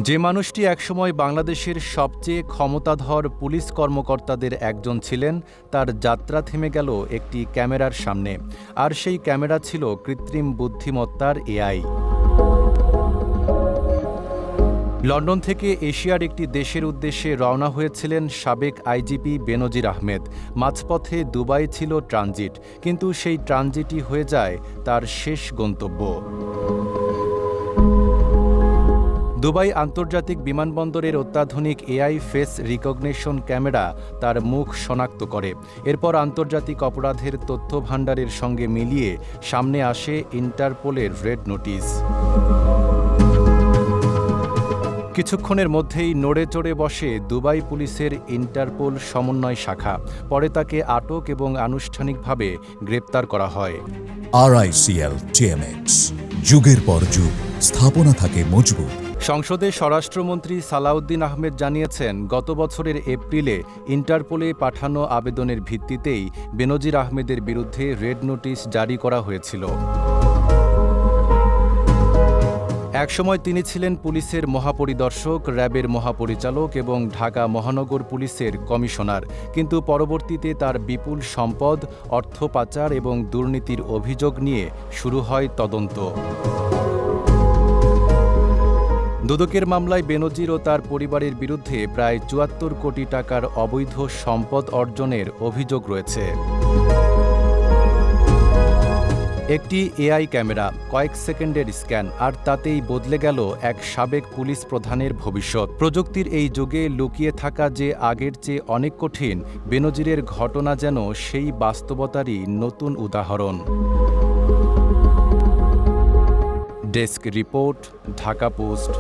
যে মানুষটি একসময় বাংলাদেশের সবচেয়ে ক্ষমতাধর পুলিশ কর্মকর্তাদের একজন ছিলেন, তার যাত্রা থেমে গেল একটি ক্যামেরার সামনে। আর সেই ক্যামেরা ছিল কৃত্রিম বুদ্ধিমত্তার এআই। লন্ডন থেকে এশিয়ার একটি দেশের উদ্দেশ্যে রওনা হয়েছিলেন সাবেক আইজিপি বেনজির আহমেদ। মাঝপথে দুবাই ছিল ট্রানজিট, কিন্তু সেই ট্রানজিটই হয়ে যায় তার শেষ গন্তব্য। দুবাই আন্তর্জাতিক বিমানবন্দরের অত্যাধুনিক এআই ফেস রিকগনিশন ক্যামেরা তার মুখ শনাক্ত করে। এরপর আন্তর্জাতিক অপরাধের তথ্য ভাণ্ডারের সঙ্গে মিলিয়ে সামনে আসে ইন্টারপোলের রেড নোটিশ। কিছুক্ষণের মধ্যেই নড়ে চড়ে বসে দুবাই পুলিশের ইন্টারপোল সমন্বয় শাখা। পরে তাকে আটক এবং আনুষ্ঠানিকভাবে গ্রেপ্তার করা হয়। RICL TMX, যুগের পর যুগ স্থাপনা থাকে মজবুত। সংসদে স্বরাষ্ট্রমন্ত্রী সালাউদ্দিন আহমেদ জানিয়েছেন, গত বছরের এপ্রিলে ইন্টারপোলে পাঠানো আবেদনের ভিত্তিতেই বেনজির আহমেদের বিরুদ্ধে রেড নোটিশ জারি করা হয়েছিল। একসময় তিনি ছিলেন পুলিশের মহাপরিদর্শক, র্যাবের মহাপরিচালক এবং ঢাকা মহানগর পুলিশের কমিশনার। কিন্তু পরবর্তীতে তার বিপুল সম্পদ, অর্থ পাচার এবং দুর্নীতির অভিযোগ নিয়ে শুরু হয় তদন্ত। দুদকের মামলায় বেনজির ও তার পরিবারের বিরুদ্ধে প্রায় ৭৪ কোটি টাকার অবৈধ সম্পদ অর্জনের অভিযোগ রয়েছে। একটি এআই ক্যামেরা, কয়েক সেকেন্ডের স্ক্যান, আর তাতেই বদলে গেল এক সাবেক পুলিশ প্রধানের ভবিষ্যৎ। প্রযুক্তির এই যুগে লুকিয়ে থাকা যে আগের চেয়ে অনেক কঠিন, বেনজিরের ঘটনা যেন সেই বাস্তবতারই নতুন উদাহরণ। Desk report, Dhaka post.